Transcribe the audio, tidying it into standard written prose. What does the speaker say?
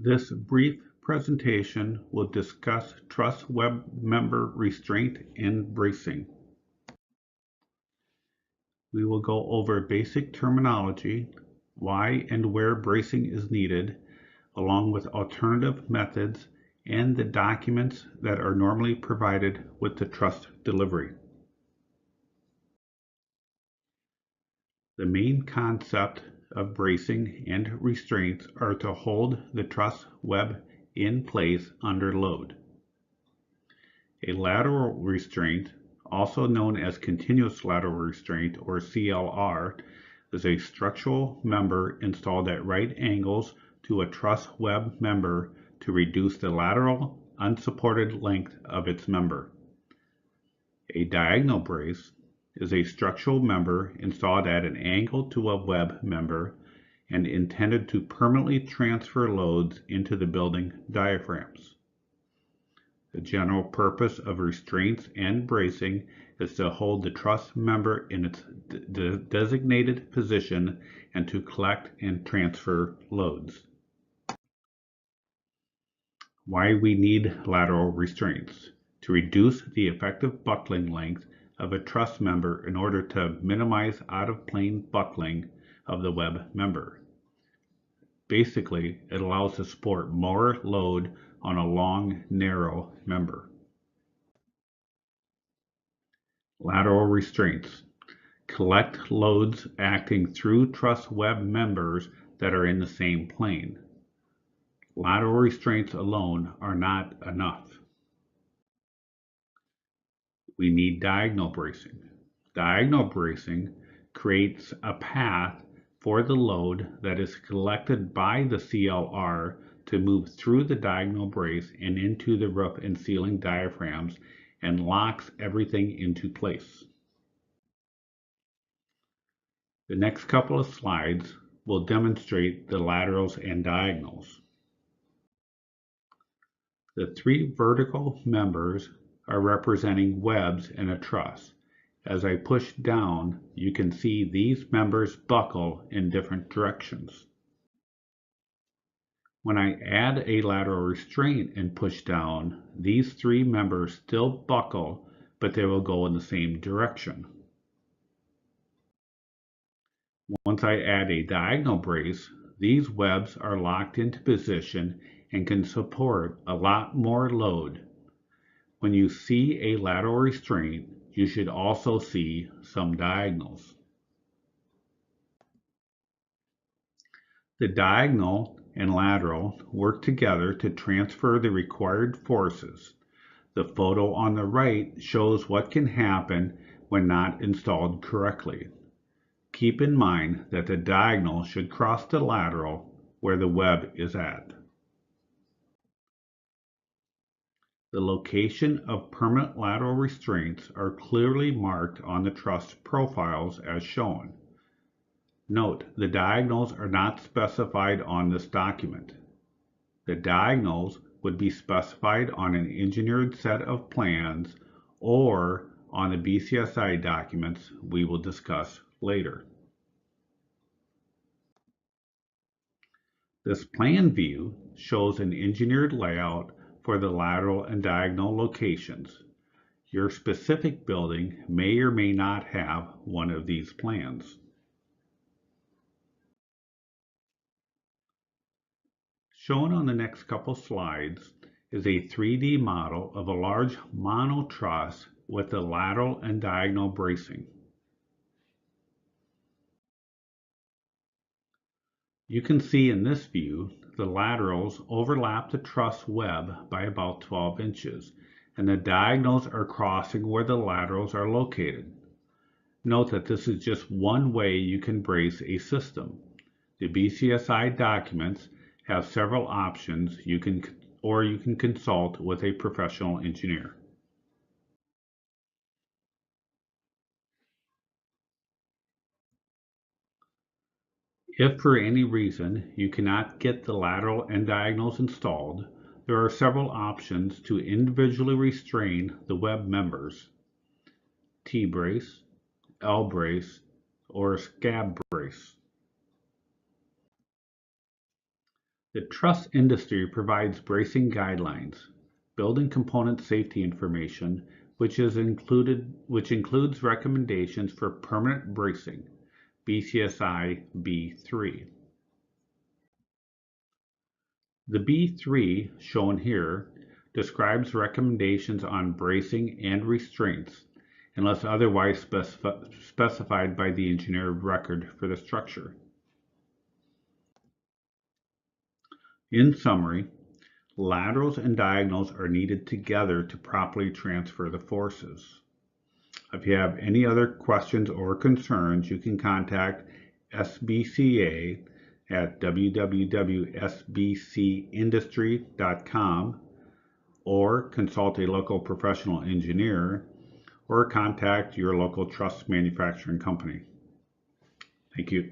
This brief presentation will discuss truss web member restraint and bracing. We will go over basic terminology, why and where bracing is needed, along with alternative methods and the documents that are normally provided with the truss delivery. The main concept of bracing and restraints are to hold the truss web in place under load. A lateral restraint, also known as continuous lateral restraint or CLR, is a structural member installed at right angles to a truss web member to reduce the lateral unsupported length of its member. A diagonal brace is a structural member installed at an angle to a web member and intended to permanently transfer loads into the building diaphragms. The general purpose of restraints and bracing is to hold the truss member in its designated position and to collect and transfer loads. Why we need lateral restraints: to reduce the effective buckling length of a truss member in order to minimize out-of-plane buckling of the web member. Basically, it allows to support more load on a long, narrow member. Lateral restraints collect loads acting through truss web members that are in the same plane. Lateral restraints alone are not enough. We need diagonal bracing. Diagonal bracing creates a path for the load that is collected by the CLR to move through the diagonal brace and into the roof and ceiling diaphragms and locks everything into place. The next couple of slides will demonstrate the laterals and diagonals. The three vertical members are representing webs in a truss. As I push down, you can see these members buckle in different directions. When I add a lateral restraint and push down, these three members still buckle, but they will go in the same direction. Once I add a diagonal brace, these webs are locked into position and can support a lot more load. When you see a lateral restraint, you should also see some diagonals. The diagonal and lateral work together to transfer the required forces. The photo on the right shows what can happen when not installed correctly. Keep in mind that the diagonal should cross the lateral where the web is at. The location of permanent lateral restraints are clearly marked on the truss profiles as shown. Note, the diagonals are not specified on this document. The diagonals would be specified on an engineered set of plans or on the BCSI documents we will discuss later. This plan view shows an engineered layout for the lateral and diagonal locations. Your specific building may or may not have one of these plans. Shown on the next couple slides is a 3D model of a large mono truss with the lateral and diagonal bracing. You can see in this view the laterals overlap the truss web by about 12 inches, and the diagonals are crossing where the laterals are located. Note that this is just one way you can brace a system. The BCSI documents have several options you can consult with a professional engineer. If for any reason you cannot get the lateral and diagonals installed, there are several options to individually restrain the web members: T-brace, L-brace, or scab brace. The truss industry provides bracing guidelines, building component safety information, which includes recommendations for permanent bracing, BCSI B3. The B3, shown here, describes recommendations on bracing and restraints, unless otherwise specified by the engineer of record for the structure. In summary, laterals and diagonals are needed together to properly transfer the forces. If you have any other questions or concerns, you can contact SBCA at www.sbcindustry.com or consult a local professional engineer or contact your local truss manufacturing company. Thank you.